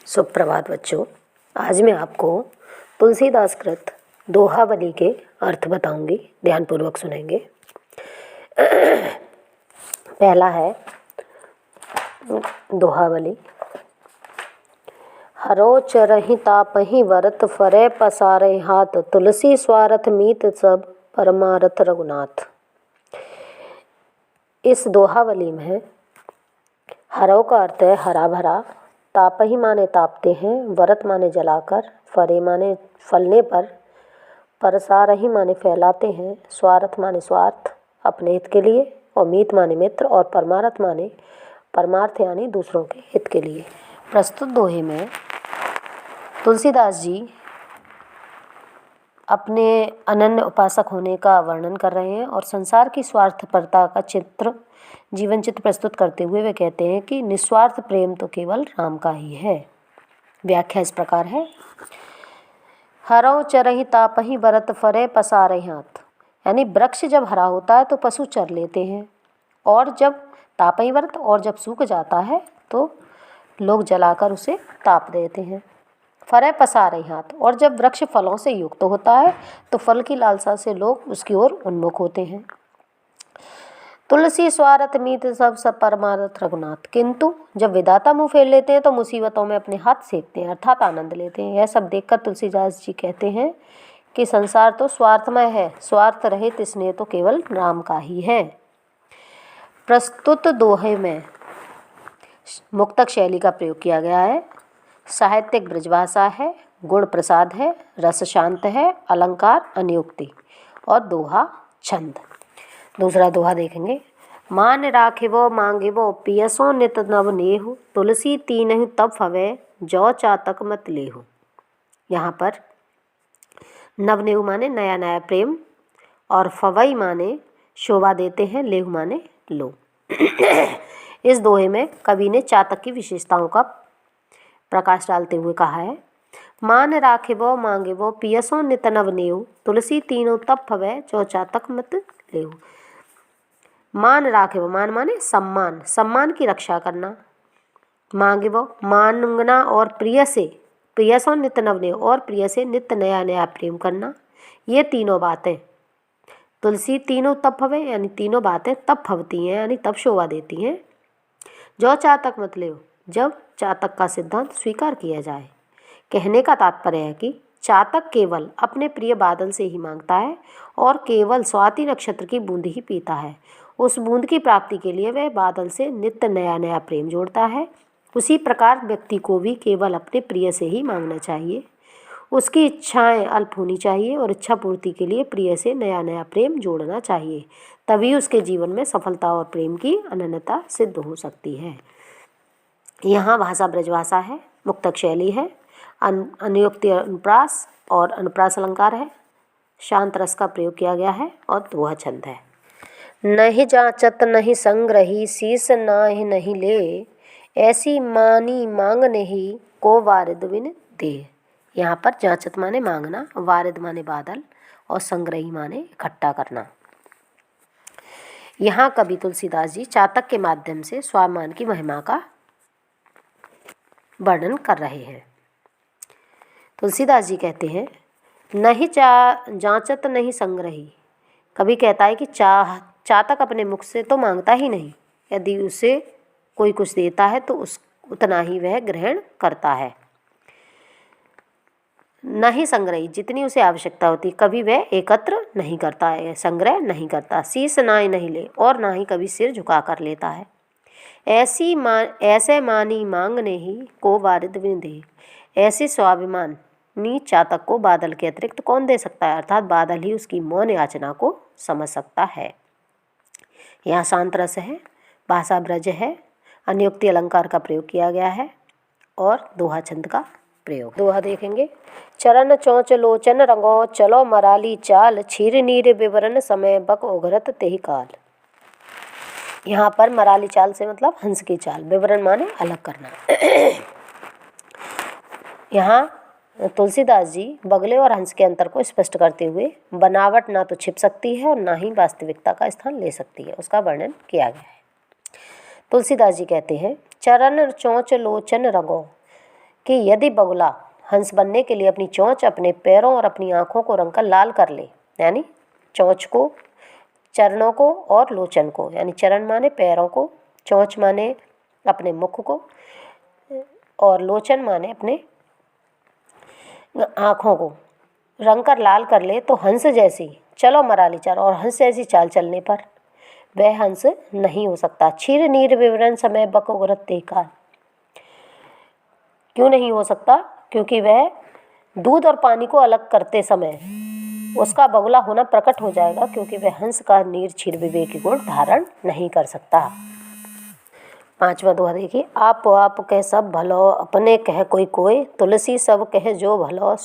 सुप्रभात बच्चों। आज मैं आपको तुलसीदास कृत दोहावली के अर्थ बताऊंगी। ध्यानपूर्वक सुनेंगे। पहला है दोहावली। हरो चरहि तापहि वरत फरे पसारे हाथ, तुलसी स्वार्थ मीत सब परमारथ रघुनाथ। इस दोहावली में हरो का अर्थ है हरा भरा, तापही माने तापते हैं, वरत माने जलाकर, फरे माने फलने पर, परसारही माने फैलाते हैं, स्वार्थ माने स्वार्थ अपने हित के लिए, और मीत माने मित्र, और परमार्थ माने परमार्थ यानी दूसरों के हित के लिए। प्रस्तुत दोहे में तुलसीदास जी अपने अनन्य उपासक होने का वर्णन कर रहे हैं और संसार की स्वार्थपरता का जीवन चित्र प्रस्तुत करते हुए वे कहते हैं कि निस्वार्थ प्रेम तो केवल राम का ही है। व्याख्या इस प्रकार है। हरौ चरहि तापहि बरत फरे पसारे हाथ, यानी वृक्ष जब हरा होता है तो पशु चर लेते हैं, और जब तापहि बरत, और जब सूख जाता है तो लोग जलाकर उसे ताप देते हैं। फरे पसारे हाथ, और जब वृक्ष फलों से युक्त होता है तो फल की लालसा से लोग उसकी ओर उन्मुख होते हैं। तुलसी स्वार्थ मीत सब परमारथ रघुनाथ, किंतु जब विधाता मुँह फेर लेते हैं तो मुसीबतों में अपने हाथ सेकते हैं, अर्थात आनंद लेते हैं। यह सब देखकर तुलसीदास जी कहते हैं कि संसार तो स्वार्थमय है, स्वार्थ रहित स्नेह तो केवल राम का ही है। प्रस्तुत दोहे में मुक्तक शैली का प्रयोग किया गया है। साहित्यिक ब्रजभाषा है, गुण प्रसाद है, रस शांत है, अलंकार अनुयुक्ति, और दोहा छंद। दूसरा दोहा देखेंगे। मान राखिबो मांगिबो पियसो नित नव नेहु, तुलसी तीनहि तब फवे जौ चातक मत लेहु। यहाँ पर नवनेहु माने नया नया प्रेम, और फवई माने शोभा देते हैं, लेहु माने लो। इस दोहे में कवि ने चातक की विशेषताओं का प्रकाश डालते हुए कहा है। मान राखिबो मांगिबो पियसो नित नव नेहु, तुलसी तीनों तब फवे जौ चातक मत लेहु। मान राखिबो, मान माने सम्मान, सम्मान की रक्षा करना। मांगिबो मांगना, और प्रिय से, प्रियसो नित नवने, और प्रिय से नित्य नया नया प्रेम करना। ये तीनों बातें तुलसी तीनों तब फवे, यानी तीनों बातें तब फवती हैं, यानी तब शोभा देती हैं। जो चातक मत ले, जब चातक का सिद्धांत स्वीकार किया जाए। कहने का तात्पर्य है कि चातक केवल अपने प्रिय बादल से ही मांगता है और केवल स्वाति नक्षत्र की बूंद ही पीता है। उस बूंद की प्राप्ति के लिए वह बादल से नित्य नया नया प्रेम जोड़ता है। उसी प्रकार व्यक्ति को भी केवल अपने प्रिय से ही मांगना चाहिए। उसकी इच्छाएं अल्प होनी चाहिए और इच्छा पूर्ति के लिए प्रिय से नया नया प्रेम जोड़ना चाहिए। तभी उसके जीवन में सफलता और प्रेम की अनन्यता सिद्ध हो सकती है। यहाँ भाषा ब्रजभाषा है, मुक्तक शैली है, अनुयुक्ति अनुप्रास और अनुप्रास अलंकार है, शांत रस का प्रयोग किया गया है, और दोहा छंद है। नहीं जांचत नहीं संग्रही, शीस नाहि नहीं ले, ऐसी मानी मांग नहीं को वारिद विन दे। यहाँ पर जांचत माने मांगना, वारिद माने बादल, और संग्रही माने इकट्ठा करना। यहाँ कवि तुलसीदास जी चातक के माध्यम से स्वाभिमान की महिमा का वर्णन कर रहे हैं। तुलसीदास जी कहते हैं नहीं जांचत नहीं संग्रही। कवि कहता है कि चातक अपने मुख से तो मांगता ही नहीं, यदि उसे कोई कुछ देता है तो उतना ही वह ग्रहण करता है। नहीं संग्रही, जितनी उसे आवश्यकता होती कभी वह एकत्र नहीं करता है, संग्रह नहीं करता। शीस नाई नहीं ले, और ना ही कभी सिर झुका कर लेता है। ऐसे मानी मांगने ही को वारिद विन दे। ऐसे स्वाभिमानी चातक को बादल के अतिरिक्त कौन दे सकता है, अर्थात बादल ही उसकी मौन याचना को समझ सकता है। यहाँ शांत रस है, भाषा ब्रज है, अनुयुक्ति अलंकार का प्रयोग किया गया है, और दोहा छंद का प्रयोग। दोहा देखेंगे। चरण चौंच लोचन रंगो, चलो मराली चाल, क्षीर नीर विवरण समय बक उघरत तेहि काल। यहाँ पर मराली चाल से मतलब हंस की चाल, विवरण माने अलग करना। यहाँ तुलसीदास जी बगले और हंस के अंतर को स्पष्ट करते हुए बनावट ना तो छिप सकती है और ना ही वास्तविकता का स्थान ले सकती है, उसका वर्णन किया गया है। तुलसीदास जी कहते हैं चरण चौंच लोचन रंगो, कि यदि बगुला हंस बनने के लिए अपनी चोंच, अपने पैरों और अपनी आँखों को रंगकर लाल कर ले, यानी चोंच को, चरणों को और लोचन को, यानी चरण माने पैरों को, चोंच माने अपने मुख को और लोचन माने अपने आँखों को रंगकर लाल कर ले, तो हंस जैसी चलो मराली चाल, और हंस जैसी चाल चलने पर वह हंस नहीं हो सकता। क्षीर नीर विवरण समय बक उगरत तेकाल, क्यों नहीं हो सकता? क्योंकि वह दूध और पानी को अलग करते समय उसका बगुला होना प्रकट हो जाएगा, क्योंकि वह हंस का नीर क्षीर विवेक गुण धारण नहीं कर सकता। 5वां दोहा देखिए। आप कह सब भलो, अपने कह कोई कोय, तुलसी सब कह जो भलो,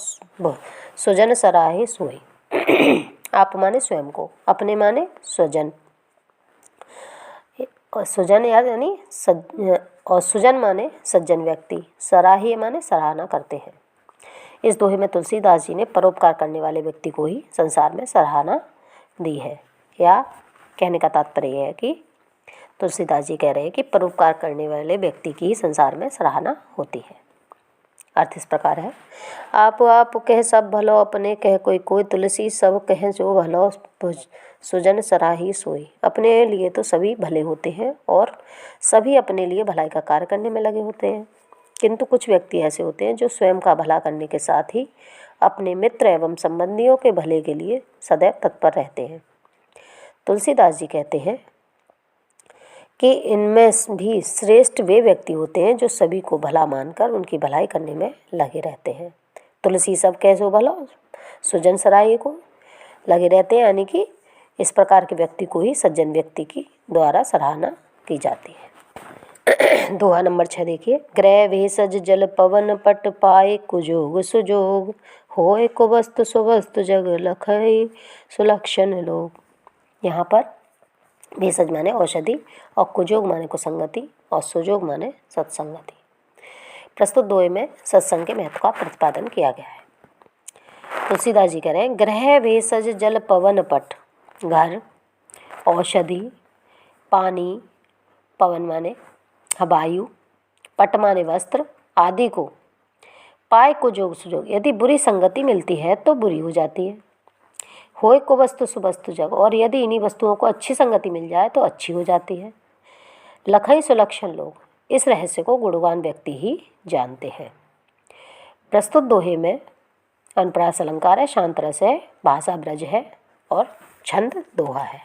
सुजन सराहे सोई। आप माने स्वयं को, अपने माने स्वजन, और सुजन यानी और सुजन माने सज्जन व्यक्ति, सराहे माने सराहना करते हैं। इस दोहे में तुलसीदास जी ने परोपकार करने वाले व्यक्ति को ही संसार में सराहना दी है, या कहने का तात्पर्य है कि तुलसीदास जी कह रहे हैं कि परोपकार करने वाले व्यक्ति की ही संसार में सराहना होती है। अर्थ इस प्रकार है। आप कह सब भलो, अपने कह कोई कोय, तुलसी सब कह जो भलो, सुजन सराही सोई। अपने लिए तो सभी भले होते हैं और सभी अपने लिए भलाई का कार्य करने में लगे होते हैं, किंतु कुछ व्यक्ति ऐसे होते हैं जो स्वयं का भला करने के साथ ही अपने मित्र एवं संबंधियों के भले के लिए सदैव तत्पर रहते हैं। तुलसीदास जी कहते हैं कि इनमें भी श्रेष्ठ वे व्यक्ति होते हैं जो सभी को भला मानकर उनकी भलाई करने में लगे रहते हैं। तुलसी सब कैसो भलो, सुजन सराय को लगे रहते हैं, यानी कि इस प्रकार के व्यक्ति को ही सज्जन व्यक्ति की द्वारा सराहना की जाती है। दोहा नंबर 6 देखिए। ग्रह भेषज जल पवन पट, पाए कुजोग सुजोग, होए कुवस्तु सुवस्तु जग लखई सुलक्षण लोग। यहाँ पर भेषज माने औषधि और कुजोग माने कुसंगति और सुजोग माने सत्संगति। प्रस्तुत दोहे में सत्संग के महत्व का प्रतिपादन किया गया है। तुलसीदास जी कह रहे हैं, ग्रह भेषज जल पवन पट, घर, औषधि, पानी, पवन माने वायु, पट माने वस्त्र आदि को, पाए कुजोग सुजोग, यदि बुरी संगति मिलती है तो बुरी हो जाती है। होए को वस्तु सुवस्तु जग, और यदि इन्हीं वस्तुओं को अच्छी संगति मिल जाए तो अच्छी हो जाती है। लखई सुलक्षण लोग, इस रहस्य को गुणवान व्यक्ति ही जानते हैं। प्रस्तुत दोहे में अनुप्रास अलंकार है, शांत रस है, भाषा ब्रज है और छंद दोहा है।